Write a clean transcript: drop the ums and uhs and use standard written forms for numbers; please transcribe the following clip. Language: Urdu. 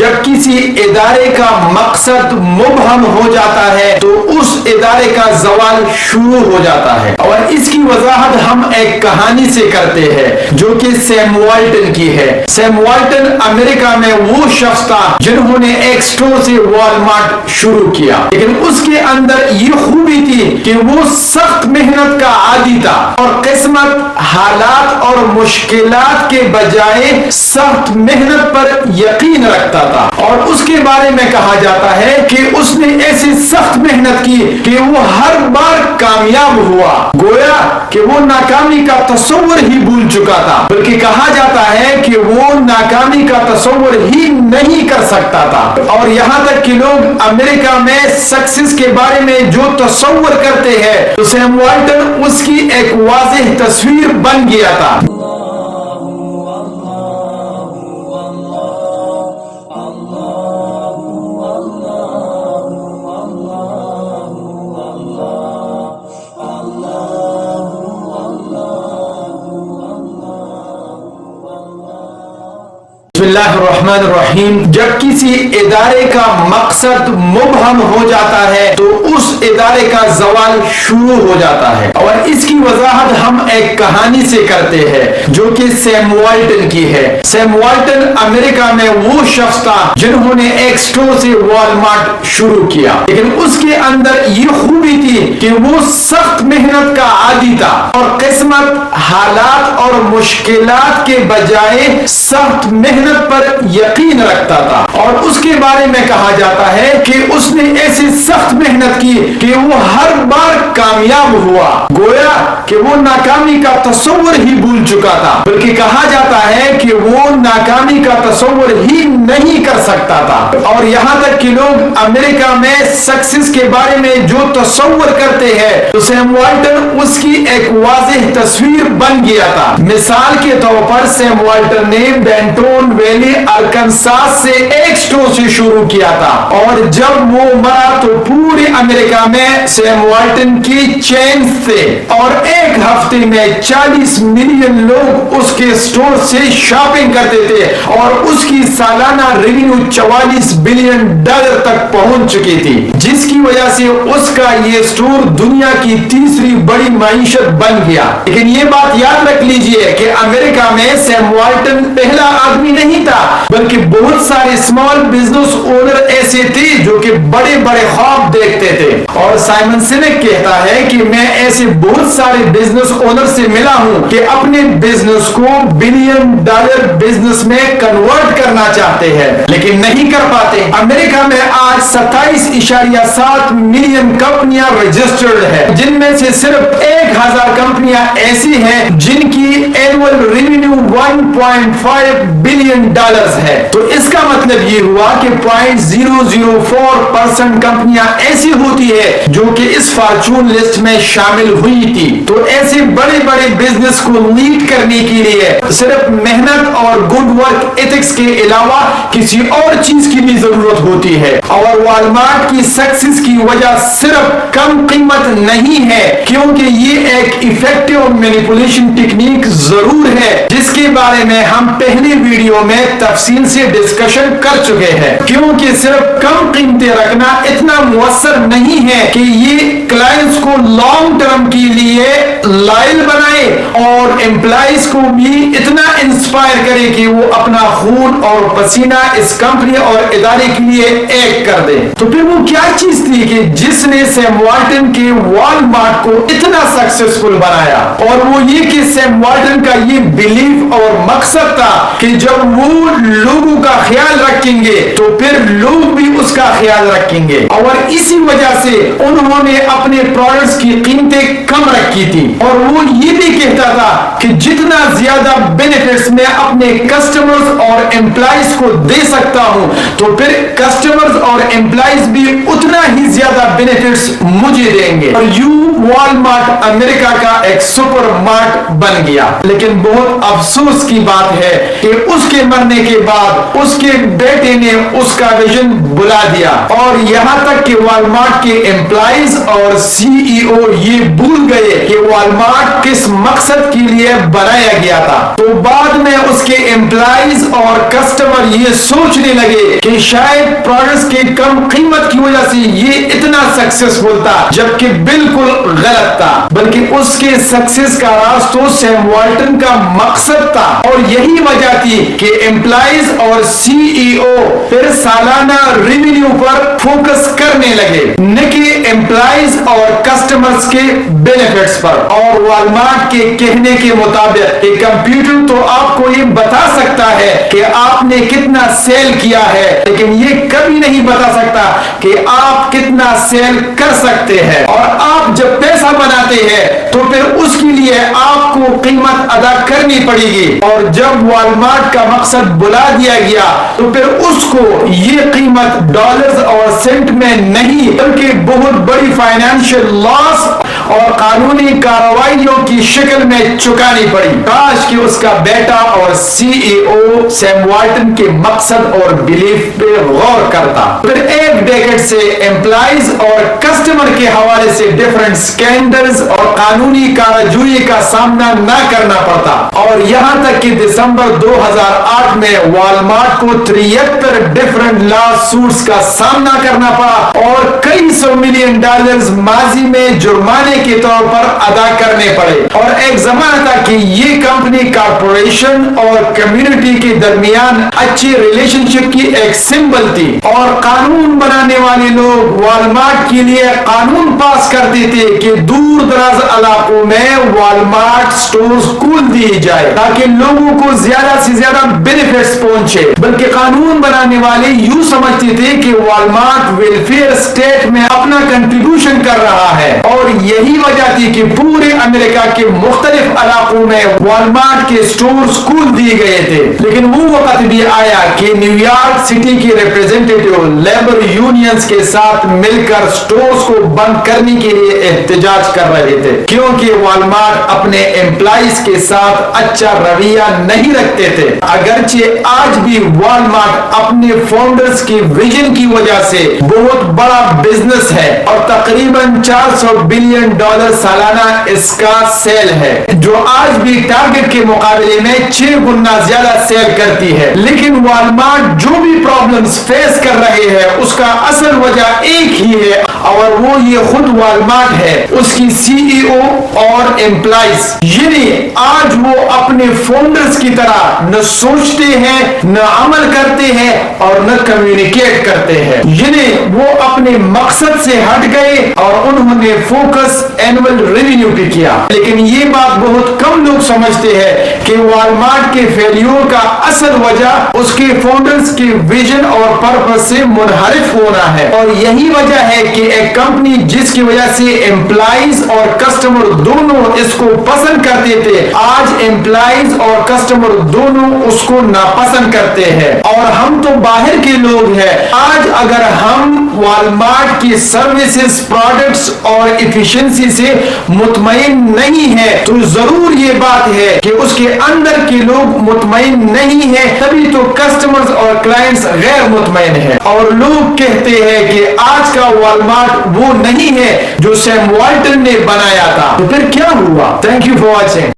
جب کسی ادارے کا مقصد مبہم ہو جاتا ہے تو اس ادارے کا زوال شروع ہو جاتا ہے، اور اس کی وضاحت ہم ایک کہانی سے کرتے ہیں جو کہ سیم والٹن کی ہے۔ سیم والٹن امریکہ میں وہ شخص تھا جنہوں نے ایک سٹور سے والمارٹ شروع کیا، لیکن اس کے اندر یہ خوبی تھی کہ وہ سخت محنت کا عادی تھا اور قسمت، حالات اور مشکلات کے بجائے سخت محنت پر یقین رکھتا تھا، اور اس کے بارے میں کہا جاتا ہے کہ اس نے ایسی سخت محنت کی کہ وہ ہر بار کامیاب ہوا، گویا کہ وہ ناکامی کا تصور ہی بھول چکا تھا، بلکہ کہا جاتا ہے کہ وہ ناکامی کا تصور ہی نہیں کر سکتا تھا۔ اور یہاں تک کہ لوگ امریکہ میں سکسیس کے بارے میں جو تصور کرتے ہیں تو سیم والٹن اس کی ایک واضح تصویر بن گیا تھا۔ بسم اللہ الرحمن الرحیم۔ جب کسی ادارے کا مقصد مبہم ہو جاتا ہے تو اس ادارے کا زوال شروع ہو جاتا ہے، اور اس کی وضاحت ہم ایک کہانی سے کرتے ہیں جو کہ سیم والٹن کی ہے۔ سیم والٹن امریکہ میں وہ شخص تھا جنہوں نے ایک سٹور سے والمارٹ شروع کیا، لیکن اس کے اندر یہ خوبی تھی کہ وہ سخت محنت کا عادی تھا اور قسمت، حالات اور مشکلات کے بجائے سخت محنت پر یقین رکھتا تھا، اور اس کے بارے میں کہا جاتا ہے کہ اس نے ایسی سخت محنت کی کہ وہ ہر بار کامیاب ہوا، گویا کہ وہ ناکامی کا تصور ہی بھول چکا تھا، بلکہ کہا جاتا ہے کہ وہ ناکامی کا تصور ہی نہیں کر سکتا تھا۔ اور یہاں تک کہ لوگ امریکہ میں سکسیس کے بارے میں جو تصور کرتے ہیں تو سیم والٹن اس کی ایک واضح تصویر بن گیا تھا۔ مثال کے طور پر سیم والٹن نے بینٹون ویلی ارکنساس سے ایک سٹور سے شروع کیا تھا، اور جب وہ مرا تو پورے امریکہ میں سیم والٹن کی چینز تھے، اور ایک ہفتے میں 40 ملین لوگ اس کے سٹور سے شاپنگ کرتے تھے، اور اس کی سالانہ ریونیو 44 بلین ڈالر تک پہنچ چکی تھی، جس کی وجہ سے اس کا یہ سٹور دنیا کی تیسری بڑی معیشت بن گیا۔ لیکن یہ بات یاد رکھ لیجئے کہ امریکہ میں سیم والٹن پہلا آدمی نہیں تھا، بلکہ بہت سارے اسمال بزنس اونر ایسے تھے جو کہ بڑے بڑے خواب دیکھتے تھے، اور سائمن سینک کہتا ہے کہ میں ایسے بہت سارے بزنس اونر سے ملا ہوں کہ اپنے بزنس کو بلین ڈالر بزنس میں کنورٹ کرنا چاہتے ہیں لیکن نہیں کر پاتے۔ امریکہ میں آج 27.7 ملین کمپنیاں رجسٹرڈ ہیں، جن میں سے صرف 1000 کمپنیاں ایسی ہیں جن کی اینول ریونیو 1.5 بلین ڈالرز ہے۔ تو اس کا مطلب یہ ہوا کہ 0.004% کمپنیاں ایسی ہوتی ہے جو کہ اس فارچون لسٹ میں شامل ہوئی تھی۔ تو ایسے بڑے بڑے بزنس کو لیڈ کرنے کے لیے صرف محنت اور گڈ ورک ایتھکس کے علاوہ کسی اور چیز کی بھی ضرورت ہوتی ہے، اور والمارٹ کی سکسیس کی وجہ صرف کم قیمت نہیں ہے، کیونکہ یہ ایک ایفیکٹو مینیپولیشن ٹیکنیک ضرور ہے جس کے بارے میں ہم پہلے ویڈیو میں تفصیل سے ڈسکشن کر چکے ہیں۔ کیونکہ صرف کم قیمتیں رکھنا اتنا مؤثر نہیں ہے کہ یہ کلائنٹس کو لانگ ٹرم کے لیے لائل بنائے اور امپلائیز کو بھی اتنا انسپائر کرے کہ وہ اپنا خون اور پسینہ اس کمپنی اور ادارے کے لیے ایک کر دے۔ تو پھر وہ کیا چیز تھی کہ جس نے سیم والٹن کے والمارٹ کو اتنا سکسیسفل بنایا؟ اور وہ یہ کہ سیم والٹن کا یہ بلیف اور مقصد تھا کہ جب وہ لوگوں کا خیال رکھیں گے تو پھر لوگ بھی اس کا خیال رکھیں گے، اور اسی وجہ سے انہوں نے اپنے پروڈکٹس کی قیمتیں کم رکھی تھی، اور وہ یہ بھی کہتا تھا کہ جتنا زیادہ بینیفٹس میں اپنے کسٹمرز اور امپلائیز کو دے سکتا ہوں تو پھر کسٹمرز اور امپلائیز بھی اتنا ہی زیادہ بینیفٹس مجھے دیں گے، اور والمارٹ امریکہ کا ایک سپر مارٹ بن گیا۔ لیکن بہت افسوس کی بات ہے کہ اس کے مرنے کے بعد اس کے بیٹے نے اس کا ویژن بلا دیا، اور یہاں تک کہ والمارٹ کے امپلائیز اور سی ای او یہ بھول گئے کہ والمارٹ کس مقصد کے لیے بنایا گیا تھا۔ تو بعد میں اس کے امپلائیز اور کسٹمر یہ سوچنے لگے کہ شاید پروڈکٹس کے کم قیمت کی وجہ سے یہ اتنا سکسیسفل تھا، جبکہ بالکل غلط تھا، بلکہ اس کے سکسیس کا راز تو سیم والٹن کا مقصد تھا، اور یہی وجہ تھی کہ امپلائیز اور سی ای او پھر سالانہ ریونیو پر فوکس کرنے لگے، نہ کہ امپلائیز اور کسٹمرز کے بینیفٹس پر۔ اور والمارٹ کے کہنے کے مطابق ایک کمپیوٹر تو آپ کو یہ بتا سکتا ہے کہ آپ نے کتنا سیل کیا ہے، لیکن یہ کبھی نہیں بتا سکتا کہ آپ کتنا سیل کر سکتے ہیں۔ اور آپ جب پیسہ بناتے ہیں تو پھر اس کے لیے آپ کو قیمت ادا کرنی پڑے گی، اور جب والمارٹ کا مقصد بلا دیا گیا تو پھر اس کو یہ قیمت ڈالرز اور سینٹ میں نہیں بلکہ بہت بڑی فائنینشیل لاس اور قانونی کارروائیوں کی شکل میں چکانی پڑی۔ کاش کہ اس کا بیٹا اور سی ای او سیم والٹن کے مقصد اور بلیف پہ غور کرتا۔ پھر ایک ڈیکیڈ سے امپلائیز اور کسٹمر کے حوالے سے ڈیفرنٹ سکینڈلز اور قانونی کارروائی کا سامنا نہ کرنا پڑتا، اور یہاں تک کہ دسمبر 2008 میں والمارٹ کو 73 ڈیفرنٹ لا سوٹس کا سامنا کرنا پڑا، اور کئی سو ملین ڈالرز ماضی میں جرمانے کے طور پر ادا کرنے پڑے۔ اور ایک زمانہ تھا کہ یہ کمپنی کارپوریشن اور کمیونٹی کے درمیان اچھی ریلیشن شپ کی ایک سمبل تھی، اور قانون بنانے والے لوگ والمارٹ کے لیے قانون پاس کرتے تھے کہ دور دراز علاقوں میں والمارٹ سٹورز کھول دیے جائے تاکہ لوگوں کو زیادہ سے زیادہ بینیفٹس پہنچے، بلکہ قانون بنانے والے یوں سمجھتے تھے کہ والمارٹ ویلفیئر اسٹیٹ میں اپنا کنٹریبیوشن کر رہا ہے، اور یہی وجہ تھی کہ پورے امریکہ کے مختلف علاقوں میں والمارٹ کے سٹورز کھول دیے گئے تھے۔ لیکن وہ وقت بھی آیا کہ نیو یارک سٹی کے ریپریزنٹیٹیو لیبر یونینز کے ساتھ مل کر سٹورز کو بند کرنے کے لیے احتجاج کر رہے تھے، کیونکہ والمارٹ اپنے امپلائیز کے ساتھ اچھا رویہ نہیں رکھتے تھے۔ اگرچہ آج بھی والمارٹ اپنے فاؤنڈرز کی ویژن کی وجہ سے بہت بڑا بزنس ہے، اور تقریباً $400 بلین سالانہ اس کا سیل ہے، جو آج بھی ٹارگٹ کے مقابلے میں 6 گنا زیادہ سیل کرتی ہے۔ لیکن والمارٹ جو بھی پرابلمز فیس کر رہے ہیں اس کا اصل وجہ ایک ہی ہے، اور وہ یہ خود والمارٹ ہے، اس کی سی ای او اور امپلائیز، یعنی آج وہ اپنے فاؤنڈرز کی طرح نہ سوچتے ہیں، نہ عمل کرتے ہیں، اور نہ کمیونیکیٹ کرتے ہیں، یعنی وہ اپنے مقصد سے ہٹ گئے اور انہوں نے فوکس اینول ریونیو پہ کیا۔ لیکن یہ بات بہت کم لوگ سمجھتے ہیں کہ والمارٹ کے فیلیور کا اصل وجہ اس کے فاؤنڈرز کی ویژن اور پرپس سے منحرف ہونا ہے، اور یہی وجہ ہے کہ ایک کمپنی جس کی وجہ سے امپلائیز اور کسٹمر دونوں اس کو پسند کرتے تھے، آج امپلائیز اور کسٹمر دونوں اس کو ناپسند کرتے ہیں۔ اور ہم تو باہر کے لوگ ہیں، آج اگر ہم والمارٹ کی سروسز، پروڈکٹس اور ایفیشنسی سے مطمئن نہیں ہے تو ضرور یہ بات ہے کہ اس کے اندر کے لوگ مطمئن نہیں ہیں، تبھی تو کسٹمرز اور کلائنٹس غیر مطمئن ہیں، اور لوگ کہتے ہیں کہ آج کا والمارٹ وہ نہیں ہے جو سیم والٹن نے بنایا تھا۔ تو پھر کیا ہوا؟ Thank you for watching.